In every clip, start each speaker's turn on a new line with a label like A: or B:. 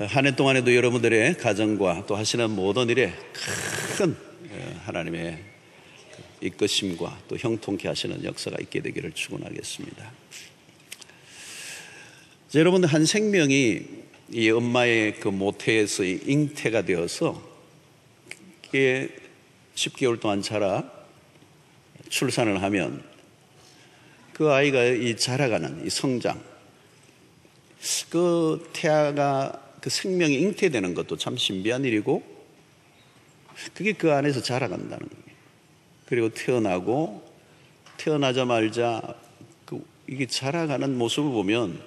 A: 한 해 동안에도 여러분들의 가정과 또 하시는 모든 일에 큰 하나님의 이끄심과 또 형통케 하시는 역사가 있게 되기를 축원하겠습니다. 여러분들, 한 생명이 이 엄마의 그 모태에서 잉태가 되어서 이게 10개월 동안 자라 출산을 하면 그 아이가 이 자라가는 이 성장, 그 태아가 그 생명이 잉태되는 것도 참 신비한 일이고, 그게 그 안에서 자라간다는 거예요. 그리고 태어나자마자 이게 자라가는 모습을 보면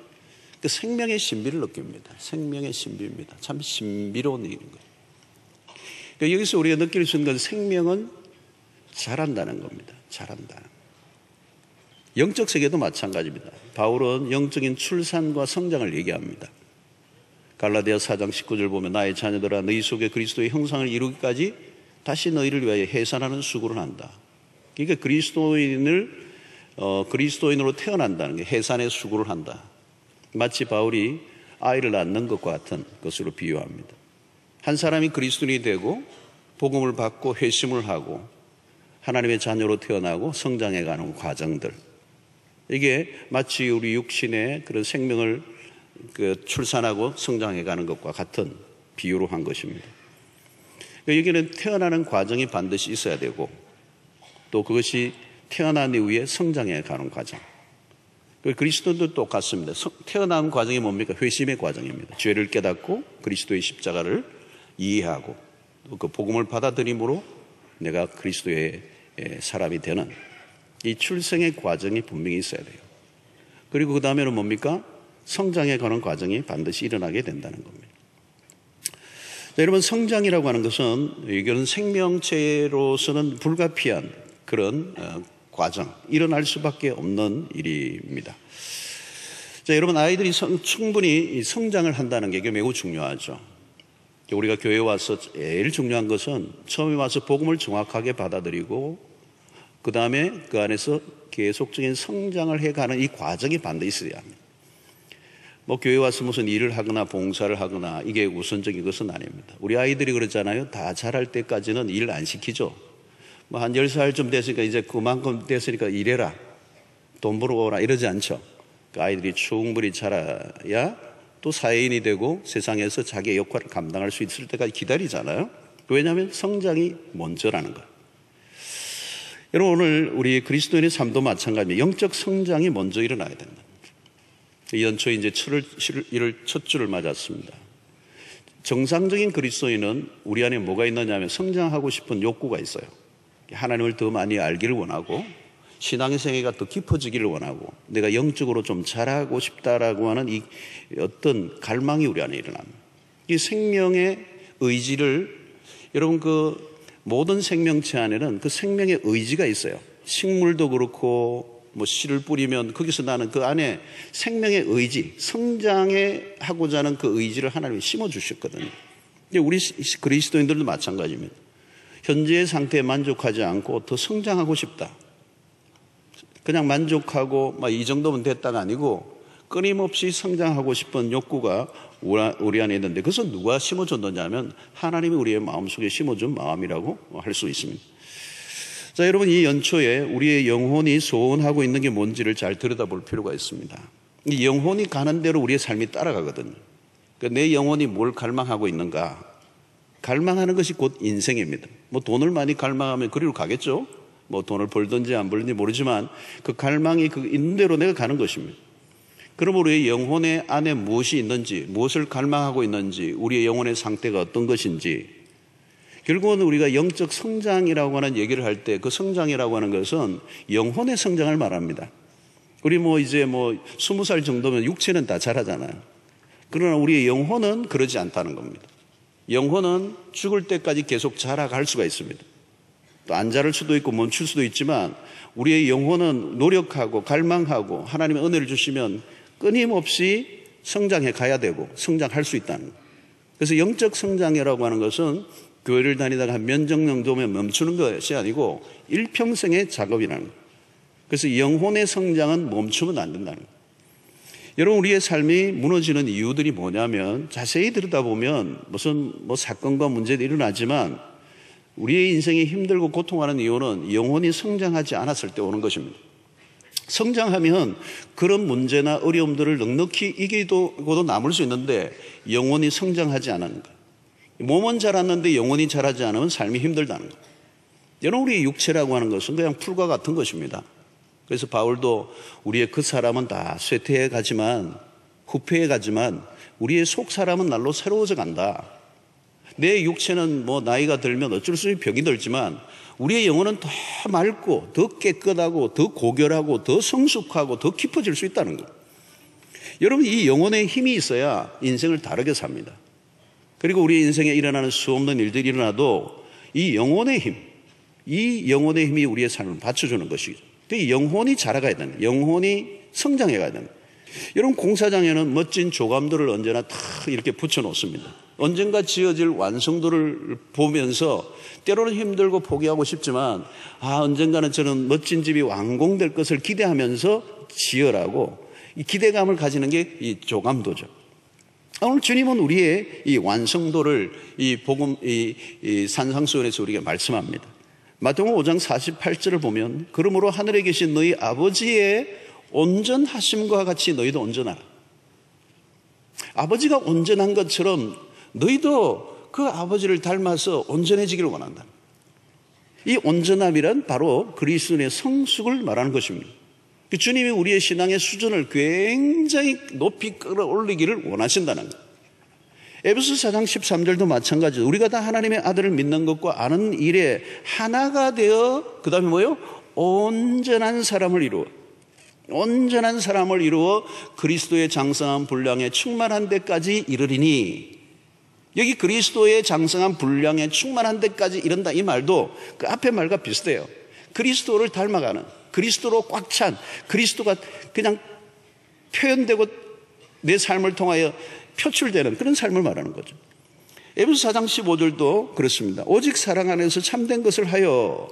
A: 그 생명의 신비를 느낍니다. 생명의 신비입니다. 참 신비로운 일인 거예요. 그러니까 여기서 우리가 느낄 수 있는 건 생명은 자란다는 겁니다. 자란다. 영적 세계도 마찬가지입니다. 바울은 영적인 출산과 성장을 얘기합니다. 갈라디아 4장 19절 보면 나의 자녀들아 너희 속에 그리스도의 형상을 이루기까지 다시 너희를 위하여 해산하는 수고를 한다. 그러니까 그리스도인으로 태어난다는 게 해산의 수고를 한다. 마치 바울이 아이를 낳는 것과 같은 것으로 비유합니다. 한 사람이 그리스도인이 되고 복음을 받고 회심을 하고 하나님의 자녀로 태어나고 성장해가는 과정들, 이게 마치 우리 육신의 그런 생명을 출산하고 성장해가는 것과 같은 비유로 한 것입니다. 여기는 태어나는 과정이 반드시 있어야 되고 또 그것이 태어난 이후에 성장해가는 과정. 그리스도도 똑같습니다. 태어난 과정이 뭡니까? 회심의 과정입니다. 죄를 깨닫고 그리스도의 십자가를 이해하고 그 복음을 받아들임으로 내가 그리스도의 사람이 되는 이 출생의 과정이 분명히 있어야 돼요. 그리고 그 다음에는 뭡니까? 성장해 가는 과정이 반드시 일어나게 된다는 겁니다. 자, 여러분, 성장이라고 하는 것은 이건 생명체로서는 불가피한 그런 과정, 일어날 수밖에 없는 일입니다. 자, 여러분, 아이들이 충분히 성장을 한다는 게 매우 중요하죠. 우리가 교회에 와서 제일 중요한 것은 처음에 와서 복음을 정확하게 받아들이고 그 다음에 그 안에서 계속적인 성장을 해가는 이 과정이 반드시 있어야 합니다. 교회 와서 무슨 일을 하거나 봉사를 하거나 이게 우선적인 것은 아닙니다. 우리 아이들이 그러잖아요. 다 자랄 때까지는 일 안 시키죠. 한 10살쯤 됐으니까 이제 그만큼 됐으니까 일해라, 돈 벌어오라 이러지 않죠. 그 아이들이 충분히 자라야 또 사회인이 되고 세상에서 자기의 역할을 감당할 수 있을 때까지 기다리잖아요. 왜냐하면 성장이 먼저라는 거예요. 여러분, 오늘 우리 그리스도인의 삶도 마찬가지입니다. 영적 성장이 먼저 일어나야 된다. 이 연초에 이제 첫 주를 맞았습니다. 정상적인 그리스도인은 우리 안에 뭐가 있느냐 하면 성장하고 싶은 욕구가 있어요. 하나님을 더 많이 알기를 원하고 신앙의 생애가 더 깊어지기를 원하고 내가 영적으로 좀 자라고 싶다라고 하는 이 어떤 갈망이 우리 안에 일어납니다. 이 생명의 의지를, 여러분, 그 모든 생명체 안에는 그 생명의 의지가 있어요. 식물도 그렇고 씨를 뿌리면 거기서 나는 그 안에 생명의 의지, 성장해 하고자 하는 그 의지를 하나님이 심어주셨거든요. 우리 그리스도인들도 마찬가지입니다. 현재의 상태에 만족하지 않고 더 성장하고 싶다. 그냥 만족하고 이 정도면 됐다가 아니고 끊임없이 성장하고 싶은 욕구가 우리 안에 있는데 그것은 누가 심어줬느냐면 하나님이 우리의 마음속에 심어준 마음이라고 할 수 있습니다. 자, 여러분, 이 연초에 우리의 영혼이 소원하고 있는 게 뭔지를 잘 들여다볼 필요가 있습니다. 이 영혼이 가는 대로 우리의 삶이 따라가거든요. 그러니까 내 영혼이 뭘 갈망하고 있는가? 갈망하는 것이 곧 인생입니다. 돈을 많이 갈망하면 그리로 가겠죠. 돈을 벌든지 안 벌든지 모르지만 그 갈망이 그 있는 대로 내가 가는 것입니다. 그럼 우리의 영혼의 안에 무엇이 있는지, 무엇을 갈망하고 있는지, 우리의 영혼의 상태가 어떤 것인지, 결국은 우리가 영적 성장이라고 하는 얘기를 할 때 그 성장이라고 하는 것은 영혼의 성장을 말합니다. 우리 이제 20살 정도면 육체는 다 자라잖아요. 그러나 우리의 영혼은 그러지 않다는 겁니다. 영혼은 죽을 때까지 계속 자라갈 수가 있습니다. 또 안 자랄 수도 있고 멈출 수도 있지만 우리의 영혼은 노력하고 갈망하고 하나님의 은혜를 주시면 끊임없이 성장해 가야 되고 성장할 수 있다는 거예요. 그래서 영적 성장이라고 하는 것은 교회를 다니다가 한 몇 년 정도면 멈추는 것이 아니고 일평생의 작업이라는 거예요. 그래서 영혼의 성장은 멈추면 안 된다는 거예요. 여러분, 우리의 삶이 무너지는 이유들이 뭐냐면 자세히 들여다보면 무슨 사건과 문제도 일어나지만 우리의 인생이 힘들고 고통하는 이유는 영혼이 성장하지 않았을 때 오는 것입니다. 성장하면 그런 문제나 어려움들을 넉넉히 이기고도 남을 수 있는데 영혼이 성장하지 않은 것. 몸은 자랐는데 영혼이 자라지 않으면 삶이 힘들다는 것. 여러분, 우리의 육체라고 하는 것은 그냥 풀과 같은 것입니다. 그래서 바울도 우리의 그 사람은 다 쇠퇴해 가지만, 후패해 가지만 우리의 속 사람은 날로 새로워져 간다. 내 육체는 나이가 들면 어쩔 수 없이 병이 들지만 우리의 영혼은 더 맑고 더 깨끗하고 더 고결하고 더 성숙하고 더 깊어질 수 있다는 것. 여러분, 이 영혼의 힘이 있어야 인생을 다르게 삽니다. 그리고 우리 인생에 일어나는 수없는 일들이 일어나도 이 영혼의 힘이 우리의 삶을 받쳐주는 것이죠. 영혼이 자라가야 되는 거예요. 영혼이 성장해 가야 되는 거예요. 여러분, 공사장에는 멋진 조감들을 언제나 다 이렇게 붙여놓습니다. 언젠가 지어질 완성도를 보면서 때로는 힘들고 포기하고 싶지만 언젠가는 저는 멋진 집이 완공될 것을 기대하면서 지으라고 이 기대감을 가지는 게 이 조감도죠. 오늘 주님은 우리의 이 완성도를 이 복음 이 산상수훈에서 우리에게 말씀합니다. 마태복음 5장 48절을 보면 그러므로 하늘에 계신 너희 아버지의 온전하심과 같이 너희도 온전하라. 아버지가 온전한 것처럼 너희도 그 아버지를 닮아서 온전해지기를 원한다. 이 온전함이란 바로 그리스도의 성숙을 말하는 것입니다. 주님이 우리의 신앙의 수준을 굉장히 높이 끌어올리기를 원하신다는 거예요. 에베소 4장 13절도 마찬가지로 우리가 다 하나님의 아들을 믿는 것과 아는 일에 하나가 되어 그 다음에 뭐예요? 온전한 사람을 이루어 그리스도의 장성한 분량에 충만한 데까지 이르리니, 여기 그리스도의 장성한 분량에 충만한 데까지 이른다 이 말도 그 앞에 말과 비슷해요. 그리스도를 닮아가는, 그리스도로 꽉 찬, 그리스도가 그냥 표현되고 내 삶을 통하여 표출되는 그런 삶을 말하는 거죠. 에베소 4장 15절도 그렇습니다. 오직 사랑 안에서 참된 것을 하여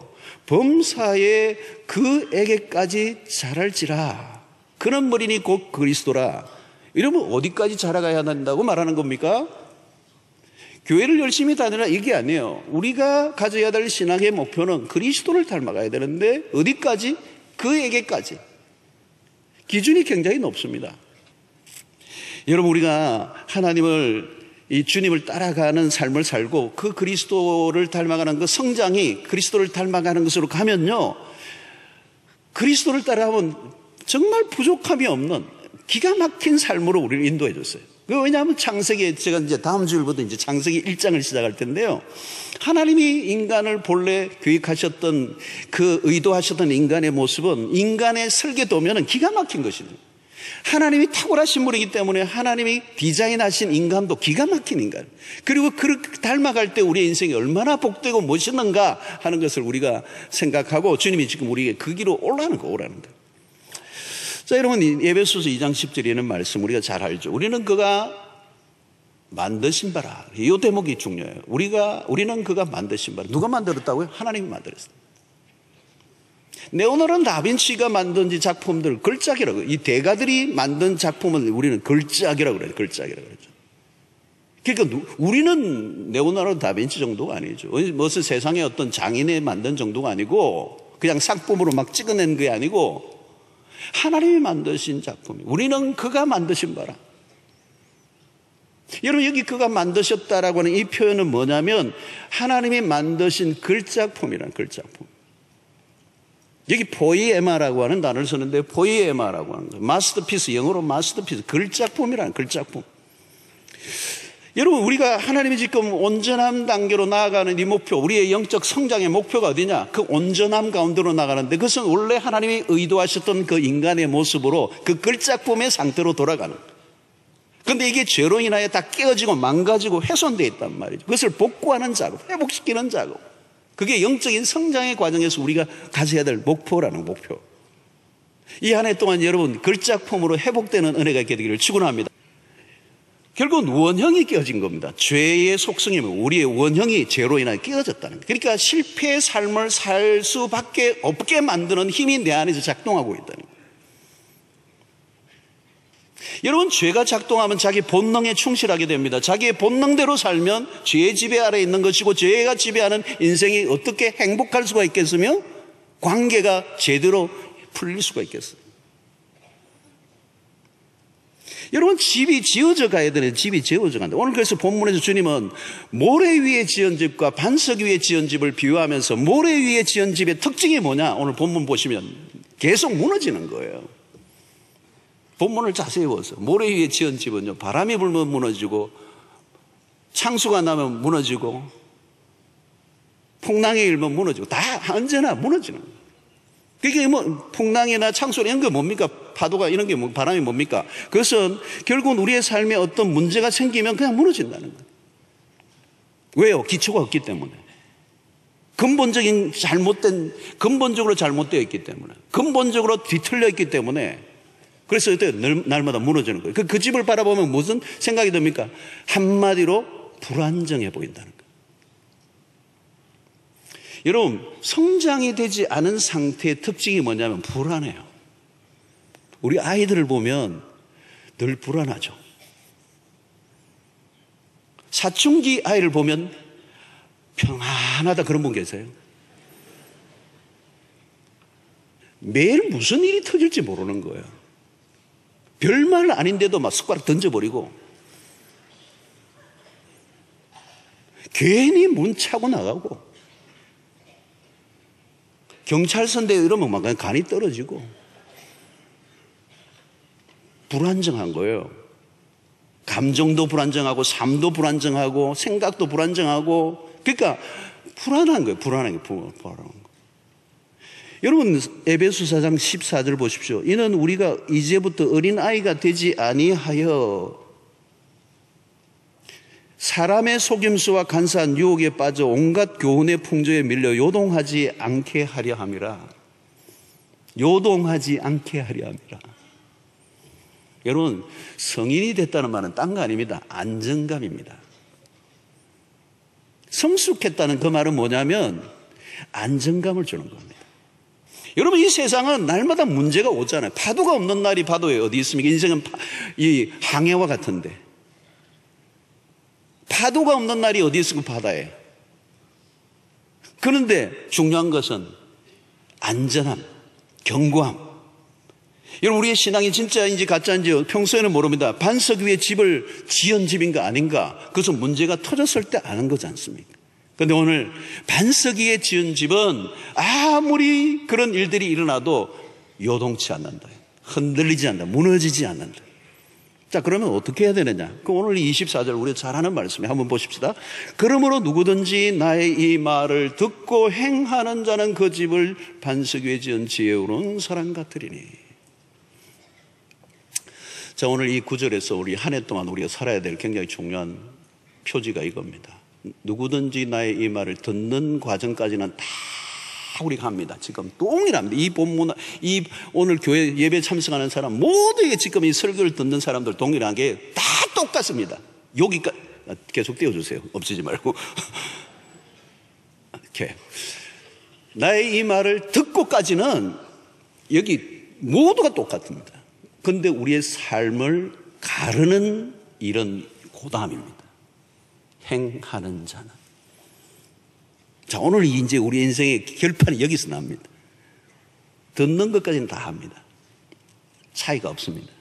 A: 범사에 그에게까지 자랄지라. 그는 머리니 곧 그리스도라. 이러면 어디까지 자라가야 한다고 말하는 겁니까? 교회를 열심히 다니라 이게 아니에요. 우리가 가져야 될 신앙의 목표는 그리스도를 닮아가야 되는데 어디까지? 그에게까지. 기준이 굉장히 높습니다. 여러분, 우리가 하나님을, 이 주님을 따라가는 삶을 살고 그 그리스도를 닮아가는 그 성장이 그리스도를 닮아가는 것으로 가면요, 그리스도를 따라가면 정말 부족함이 없는 기가 막힌 삶으로 우리를 인도해 줬어요. 왜냐하면 창세기, 제가 이제 다음 주일부터 이제 창세기 1장을 시작할 텐데요, 하나님이 인간을 본래 계획하셨던 그 의도하셨던 인간의 모습은 인간의 설계도면은 기가 막힌 것입니다. 하나님이 탁월하신 분이기 때문에 하나님이 디자인하신 인간도 기가 막힌 인간, 그리고 그렇게 닮아갈 때 우리의 인생이 얼마나 복되고 멋있는가 하는 것을 우리가 생각하고 주님이 지금 우리에게 그 길로 오라는 거. 자, 여러분, 에베소서 2장 10절에 있는 말씀 우리가 잘 알죠. 우리는 그가 만드신 바라. 이 대목이 중요해요. 우리는 그가 만드신 바라. 누가 만들었다고요? 하나님이 만들었어요. 레오나르도 다빈치가 만든 이 작품들 걸작이라고, 이 대가들이 만든 작품을 우리는 걸작이라고 그래요. 걸작이라고 그러죠. 그러니까 우리는 레오나르도 다빈치 정도가 아니죠. 무슨 세상에 어떤 장인이 만든 정도가 아니고 그냥 상품으로 막 찍어낸 게 아니고 하나님이 만드신 작품이에요. 우리는 그가 만드신 바라. 여러분, 여기 그가 만드셨다라고 하는 이 표현은 뭐냐면 하나님이 만드신 걸작품이라는 걸작품. 여기 포이에마라고 하는 단어를 쓰는데 포이에마라고 하는 거예요. 마스터피스, 영어로 마스터피스, 걸작품이라는 걸작품. 여러분, 우리가 하나님이 지금 온전함 단계로 나아가는 이 목표, 우리의 영적 성장의 목표가 어디냐? 그 온전함 가운데로 나가는데 그것은 원래 하나님이 의도하셨던 그 인간의 모습으로 그 걸작품의 상태로 돌아가는 거예요. 그런데 이게 죄로 인하여 다 깨어지고 망가지고 훼손되어 있단 말이죠. 그것을 복구하는 작업, 회복시키는 작업, 그게 영적인 성장의 과정에서 우리가 가져야 될 목표라는 목표. 이 한 해 동안 여러분 걸작품으로 회복되는 은혜가 있게 되기를 축원합니다. 결국은 원형이 깨어진 겁니다. 죄의 속성이면 우리의 원형이 죄로 인하여 깨어졌다는 거예요. 그러니까 실패의 삶을 살 수밖에 없게 만드는 힘이 내 안에서 작동하고 있다는 거예요. 여러분, 죄가 작동하면 자기 본능에 충실하게 됩니다. 자기의 본능대로 살면 죄의 지배 아래에 있는 것이고, 죄가 지배하는 인생이 어떻게 행복할 수가 있겠으며 관계가 제대로 풀릴 수가 있겠어요. 여러분, 집이 지어져 가야 되는, 집이 지어져 간다. 오늘 그래서 본문에서 주님은 모래 위에 지은 집과 반석 위에 지은 집을 비유하면서 모래 위에 지은 집의 특징이 뭐냐? 오늘 본문 보시면 계속 무너지는 거예요. 본문을 자세히 보세요. 모래 위에 지은 집은요, 바람이 불면 무너지고, 창수가 나면 무너지고, 풍랑이 일면 무너지고, 다 언제나 무너지는 거예요. 그게 뭐 풍랑이나 창수 이런 게 뭡니까? 파도가 이런 게 바람이 뭡니까? 그것은 결국은 우리의 삶에 어떤 문제가 생기면 그냥 무너진다는 거예요. 왜요? 기초가 없기 때문에. 근본적으로 잘못되어 있기 때문에. 근본적으로 뒤틀려 있기 때문에. 그래서 날마다 무너지는 거예요. 그 집을 바라보면 무슨 생각이 듭니까? 한마디로 불안정해 보인다는 거예요. 여러분, 성장이 되지 않은 상태의 특징이 뭐냐면 불안해요. 우리 아이들을 보면 늘 불안하죠. 사춘기 아이를 보면 평안하다 그런 분 계세요? 매일 무슨 일이 터질지 모르는 거예요. 별말 아닌데도 막 숟가락 던져버리고, 괜히 문 차고 나가고, 경찰서인데 이러면 막 간이 떨어지고, 불안정한 거예요. 감정도 불안정하고, 삶도 불안정하고, 생각도 불안정하고, 그러니까 불안한 거예요. 불안한 거. 여러분, 에베소 4장 14절 보십시오. 이는 우리가 이제부터 어린아이가 되지 아니하여 사람의 속임수와 간사한 유혹에 빠져 온갖 교훈의 풍조에 밀려 요동하지 않게 하려 함이라. 요동하지 않게 하려 함이라. 여러분, 성인이 됐다는 말은 딴 거 아닙니다. 안정감입니다. 성숙했다는 그 말은 뭐냐면 안정감을 주는 겁니다. 여러분, 이 세상은 날마다 문제가 오잖아요. 파도가 없는 날이 파도에 어디 있습니까? 인생은 이 항해와 같은데, 파도가 없는 날이 어디 있습니까? 바다에. 그런데 중요한 것은 안전함, 견고함. 여러분, 우리의 신앙이 진짜인지 가짜인지 평소에는 모릅니다. 반석 위에 집을 지은 집인가 아닌가, 그것은 문제가 터졌을 때 아는 거지 않습니까? 그런데 오늘 반석 위에 지은 집은 아무리 그런 일들이 일어나도 요동치 않는다, 흔들리지 않는다, 무너지지 않는다. 자, 그러면 어떻게 해야 되느냐? 그 오늘 24절 우리가 잘 아는 말씀이에요. 한번 보십시다. 그러므로 누구든지 나의 이 말을 듣고 행하는 자는 그 집을 반석 위에 지은 지혜로운 사람 같으리니. 자, 오늘 이 구절에서 우리 한 해 동안 우리가 살아야 될 굉장히 중요한 표지가 이겁니다. 누구든지 나의 이 말을 듣는 과정까지는 다 우리가 합니다. 지금 동일합니다. 이 본문, 이 오늘 교회 예배 참석하는 사람 모두에게 지금 이 설교를 듣는 사람들 동일한 게 다 똑같습니다. 여기까지 계속 띄워주세요. 없애지 말고. 이렇게 나의 이 말을 듣고까지는 여기 모두가 똑같습니다. 그런데 우리의 삶을 가르는 이런 고담입니다. 행하는 자는. 자, 오늘 이제 우리 인생의 결판이 여기서 납니다. 듣는 것까지는 다 합니다. 차이가 없습니다.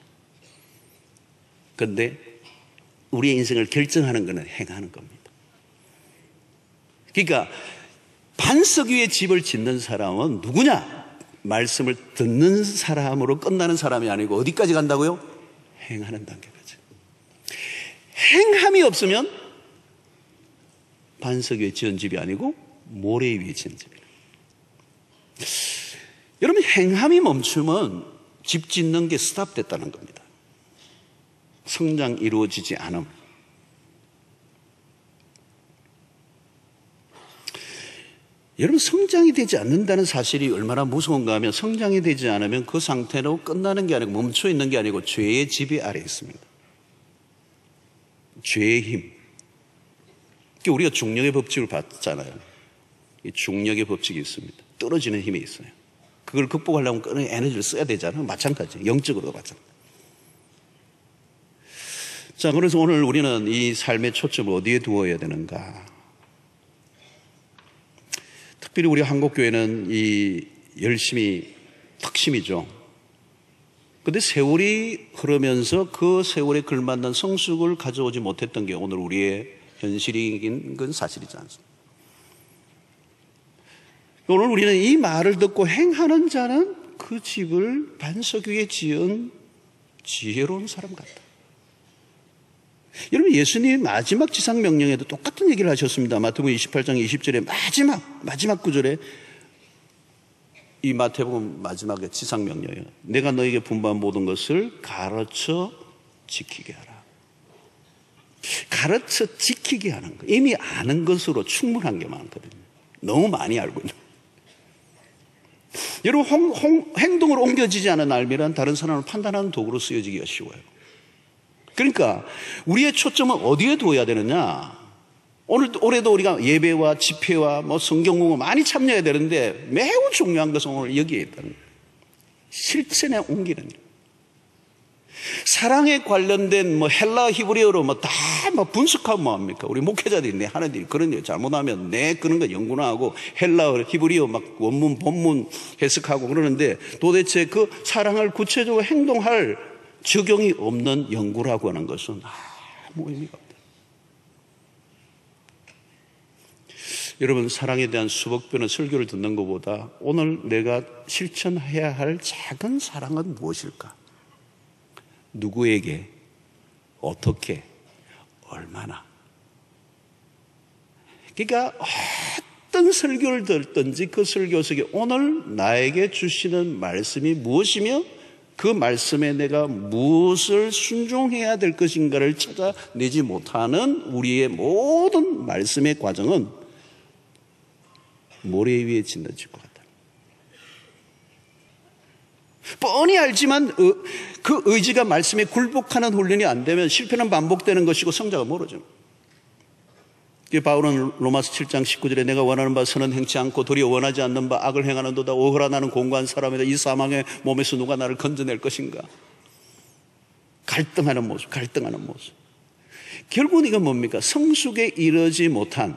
A: 그런데 우리의 인생을 결정하는 것은 행하는 겁니다. 그러니까 반석 위에 집을 짓는 사람은 누구냐? 말씀을 듣는 사람으로 끝나는 사람이 아니고 어디까지 간다고요? 행하는 단계까지. 행함이 없으면 반석 위에 지은 집이 아니고 모래 위에 지은 집이에요. 여러분, 행함이 멈추면 집 짓는 게 스탑됐다는 겁니다. 성장 이루어지지 않음. 여러분, 성장이 되지 않는다는 사실이 얼마나 무서운가 하면, 성장이 되지 않으면 그 상태로 끝나는 게 아니고 멈춰 있는 게 아니고 죄의 지배 아래에 있습니다. 죄의 힘. 우리가 중력의 법칙을 봤잖아요. 이 중력의 법칙이 있습니다. 떨어지는 힘이 있어요. 그걸 극복하려면 에너지를 써야 되잖아요. 마찬가지. 영적으로도 마찬가지. 자, 그래서 오늘 우리는 이 삶의 초점을 어디에 두어야 되는가? 특별히 우리 한국교회는 이 열심히 특심이죠. 근데 세월이 흐르면서 그 세월에 걸맞는 성숙을 가져오지 못했던 게 오늘 우리의 현실인 건 사실이지 않습니까? 오늘 우리는 이 말을 듣고 행하는 자는 그 집을 반석 위에 지은 지혜로운 사람 같다. 여러분, 예수님이 마지막 지상명령에도 똑같은 얘기를 하셨습니다. 마태복음 28장 20절에 마지막 구절에 이 마태복음 마지막에 지상명령이에요. 내가 너에게 분부한 모든 것을 가르쳐 지키게 하라. 가르쳐 지키게 하는 거. 이미 아는 것으로 충분한 게 많거든요. 너무 많이 알고 있는. 여러분, 행동으로 옮겨지지 않은 알미란 다른 사람을 판단하는 도구로 쓰여지기가 쉬워요. 그러니까 우리의 초점은 어디에 두어야 되느냐? 올해도 우리가 예배와 집회와 성경 공부 많이 참여해야 되는데 매우 중요한 것은 오늘 여기에 있다는 거예요. 실천에 옮기는 일. 사랑에 관련된 헬라 히브리어로 다 분석하면 뭐합니까? 우리 목회자들이 하는 일이 그런 일 잘못하면 그런 거 연구나 하고 헬라 히브리어 원문 본문 해석하고 그러는데 도대체 그 사랑을 구체적으로 행동할 적용이 없는 연구라고 하는 것은 아무 의미가 없다. 여러분, 사랑에 대한 수백 번의 설교를 듣는 것보다 오늘 내가 실천해야 할 작은 사랑은 무엇일까? 누구에게, 어떻게, 얼마나. 그러니까 어떤 설교를 듣든지 그 설교 속에 오늘 나에게 주시는 말씀이 무엇이며 그 말씀에 내가 무엇을 순종해야 될 것인가를 찾아내지 못하는 우리의 모든 말씀의 과정은 모래 위에 짓는 것 같다. 뻔히 알지만 그 의지가 말씀에 굴복하는 훈련이 안 되면 실패는 반복되는 것이고 성자가 멀어져요. 바울은 로마서 7장 19절에 내가 원하는 바 선은 행치 않고 도리어 원하지 않는 바 악을 행하는도다. 오호라 나는 공고한 사람이다. 이 사망의 몸에서 누가 나를 건져낼 것인가? 갈등하는 모습. 결국은 이건 뭡니까? 성숙에 이르지 못한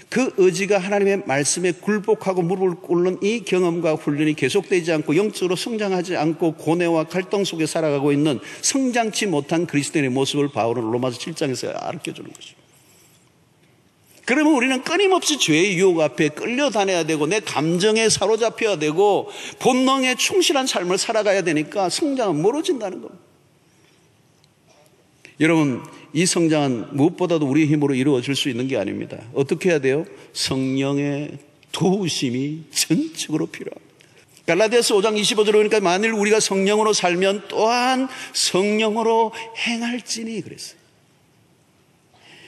A: 그 의지가 하나님의 말씀에 굴복하고 무릎을 꿇는 이 경험과 훈련이 계속되지 않고 영적으로 성장하지 않고 고뇌와 갈등 속에 살아가고 있는 성장치 못한 그리스도인의 모습을 바울은 로마서 7장에서 가르쳐주는 것입니다. 그러면 우리는 끊임없이 죄의 유혹 앞에 끌려다녀야 되고 내 감정에 사로잡혀야 되고 본능에 충실한 삶을 살아가야 되니까 성장은 멀어진다는 겁니다. 여러분, 이 성장은 무엇보다도 우리의 힘으로 이루어질 수 있는 게 아닙니다. 어떻게 해야 돼요? 성령의 도우심이 전적으로 필요합니다. 갈라디아서 5장 25절에 보니까 만일 우리가 성령으로 살면 또한 성령으로 행할지니 그랬어요.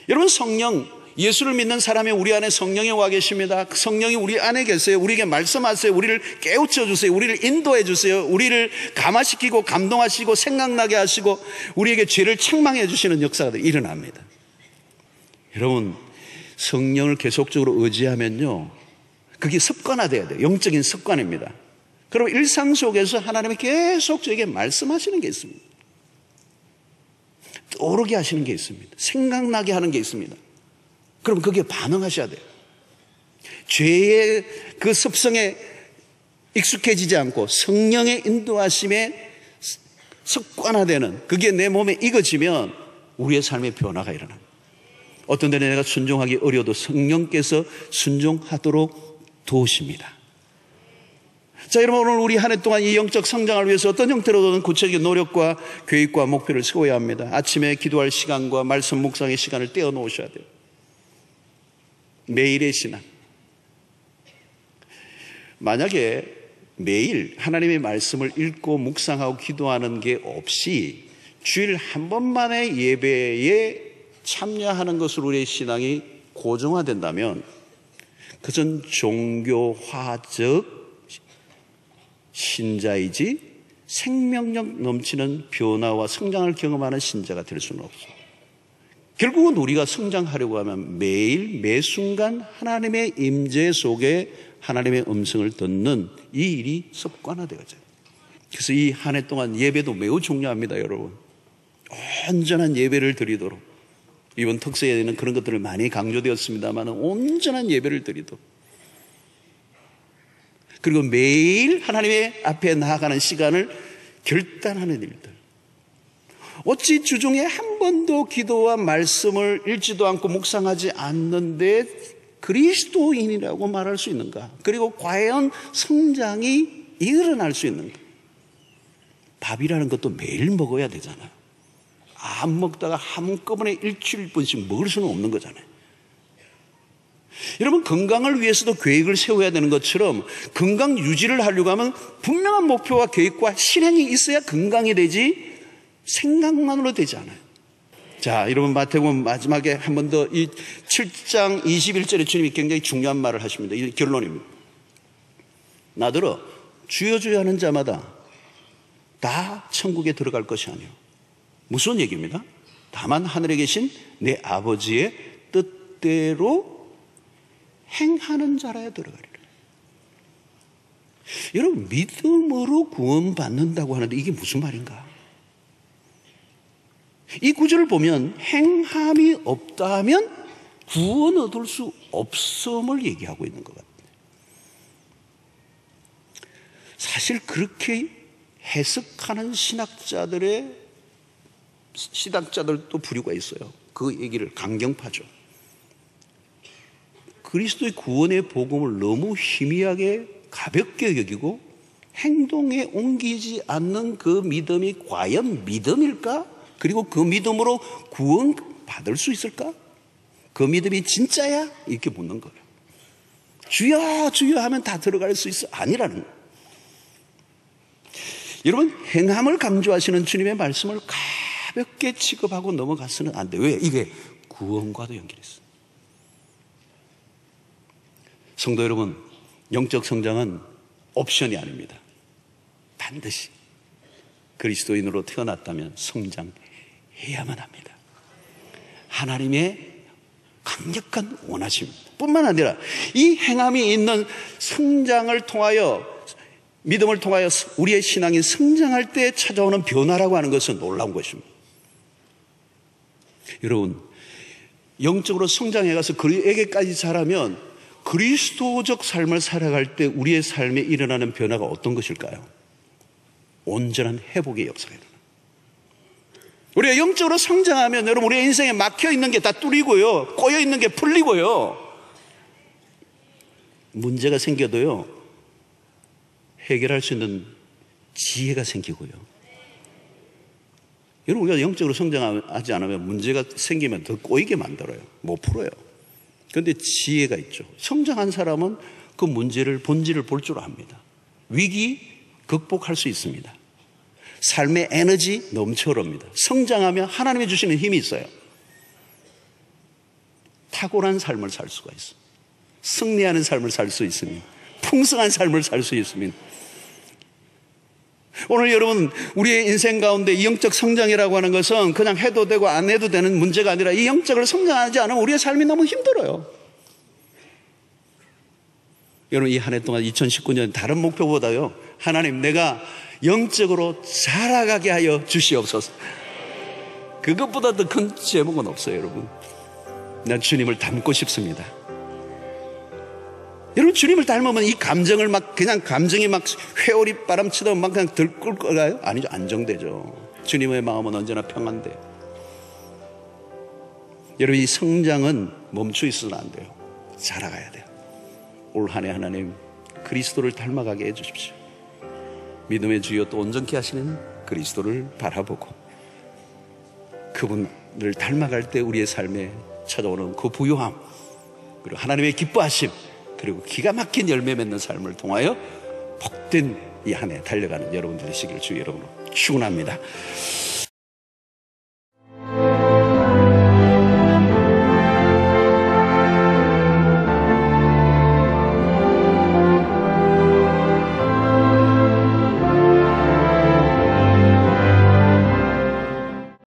A: 여러분, 성령, 예수를 믿는 사람이 우리 안에 성령이 와 계십니다. 성령이 우리 안에 계세요. 우리에게 말씀하세요. 우리를 깨우쳐 주세요. 우리를 인도해 주세요. 우리를 감화시키고 감동하시고 생각나게 하시고 우리에게 죄를 책망해 주시는 역사가 일어납니다. 여러분, 성령을 계속적으로 의지하면요, 그게 습관화돼야 돼요. 영적인 습관입니다. 그럼 일상 속에서 하나님이 계속 저에게 말씀하시는 게 있습니다. 떠오르게 하시는 게 있습니다. 생각나게 하는 게 있습니다. 그럼 거기에 반응하셔야 돼요. 죄의 그 습성에 익숙해지지 않고 성령의 인도하심에 습관화되는 그게 내 몸에 익어지면 우리의 삶의 변화가 일어납니다. 어떤 때는 내가 순종하기 어려워도 성령께서 순종하도록 도우십니다. 자, 여러분, 오늘 우리 한 해 동안 이 영적 성장을 위해서 어떤 형태로든 구체적인 노력과 계획과 목표를 세워야 합니다. 아침에 기도할 시간과 말씀 묵상의 시간을 떼어 놓으셔야 돼요. 매일의 신앙. 만약에 매일 하나님의 말씀을 읽고 묵상하고 기도하는 게 없이 주일 한 번만의 예배에 참여하는 것으로 우리의 신앙이 고정화된다면 그것은 종교화적 신자이지 생명력 넘치는 변화와 성장을 경험하는 신자가 될 수는 없어요. 결국은 우리가 성장하려고 하면 매일 매 순간 하나님의 임재 속에 하나님의 음성을 듣는 이 일이 습관화되어져요. 그래서 이 한 해 동안 예배도 매우 중요합니다, 여러분. 온전한 예배를 드리도록, 이번 특세에는 그런 것들을 많이 강조되었습니다만 온전한 예배를 드리도록, 그리고 매일 하나님의 앞에 나아가는 시간을 결단하는 일들. 어찌 주중에 한 번도 기도와 말씀을 읽지도 않고 묵상하지 않는데 그리스도인이라고 말할 수 있는가? 그리고 과연 성장이 일어날 수 있는가? 밥이라는 것도 매일 먹어야 되잖아요. 안 먹다가 한꺼번에 일주일분씩 먹을 수는 없는 거잖아요. 여러분, 건강을 위해서도 계획을 세워야 되는 것처럼 건강 유지를 하려고 하면 분명한 목표와 계획과 실행이 있어야 건강이 되지 생각만으로 되지 않아요. 자, 여러분, 마태복음 마지막에 한 번 더 이 7장 21절에 주님이 굉장히 중요한 말을 하십니다. 이 결론입니다. 나더러 주여 주여 하는 자마다 다 천국에 들어갈 것이 아니요. 무슨 얘기입니다? 다만 하늘에 계신 내 아버지의 뜻대로 행하는 자라야 들어가리라. 여러분, 믿음으로 구원받는다고 하는데 이게 무슨 말인가? 이 구절을 보면 행함이 없다면 구원 얻을 수 없음을 얘기하고 있는 것 같아요. 사실 그렇게 해석하는 신학자들도 부류가 있어요. 그 얘기를 강경파죠. 그리스도의 구원의 복음을 너무 희미하게 가볍게 여기고 행동에 옮기지 않는 그 믿음이 과연 믿음일까? 그리고 그 믿음으로 구원 받을 수 있을까? 그 믿음이 진짜야? 이렇게 묻는 거예요. 주여 주여 하면 다 들어갈 수 있어? 아니라는 거예요. 여러분, 행함을 강조하시는 주님의 말씀을 가볍게 취급하고 넘어가서는 안 돼요. 왜? 이게 구원과도 연결했어요. 성도 여러분, 영적 성장은 옵션이 반드시 그리스도인으로 태어났다면 성장해야만 합니다. 하나님의 강력한 원하심입니다. 뿐만 아니라 이 행함이 있는 성장을 통하여, 믿음을 통하여 우리의 신앙이 성장할 때 찾아오는 변화라고 하는 것은 놀라운 것입니다. 여러분, 영적으로 성장해가서 그에게까지 자라면 그리스도적 삶을 살아갈 때 우리의 삶에 일어나는 변화가 어떤 것일까요? 온전한 회복의 역사가 일어나요. 우리가 영적으로 성장하면 여러분, 우리의 인생에 막혀있는 게 다 뚫리고요, 꼬여있는 게 풀리고요, 문제가 생겨도요 해결할 수 있는 지혜가 생기고요. 여러분, 우리가 영적으로 성장하지 않으면 문제가 생기면 더 꼬이게 만들어요. 못 풀어요. 그런데 지혜가 있죠. 성장한 사람은 그 문제를, 본질을 볼 줄 압니다. 위기 극복할 수 있습니다. 삶의 에너지 넘쳐 흐릅니다. 성장하면 하나님이 주시는 힘이 있어요. 탁월한 삶을 살 수가 있습니다. 승리하는 삶을 살 수 있습니다. 풍성한 삶을 살 수 있습니다. 오늘 여러분, 우리의 인생 가운데 이 영적 성장이라고 하는 것은 그냥 해도 되고 안 해도 되는 문제가 아니라 이 영적으로 성장하지 않으면 우리의 삶이 너무 힘들어요. 여러분, 이 한 해 동안 2019년 다른 목표보다요, 하나님, 내가 영적으로 자라가게 하여 주시옵소서. 그것보다 더 큰 제목은 없어요. 여러분, 난 주님을 닮고 싶습니다. 여러분, 주님을 닮으면 이 감정을 그냥 감정이 회오리 바람 치다 막 그냥 들끓 거가요? 아니죠. 안정되죠. 주님의 마음은 언제나 평안돼요. 여러분, 이 성장은 멈춰 있어서는 안 돼요. 자라가야 돼요. 올 한 해 하나님, 그리스도를 닮아가게 해주십시오. 믿음의 주여 또 온전케 하시는 그리스도를 바라보고 그분을 닮아갈 때 우리의 삶에 찾아오는 그 부요함, 그리고 하나님의 기뻐하심, 그리고 기가 막힌 열매 맺는 삶을 통하여 복된 이 한 해 달려가는 여러분 되시기를 주의 이름으로 축원합니다.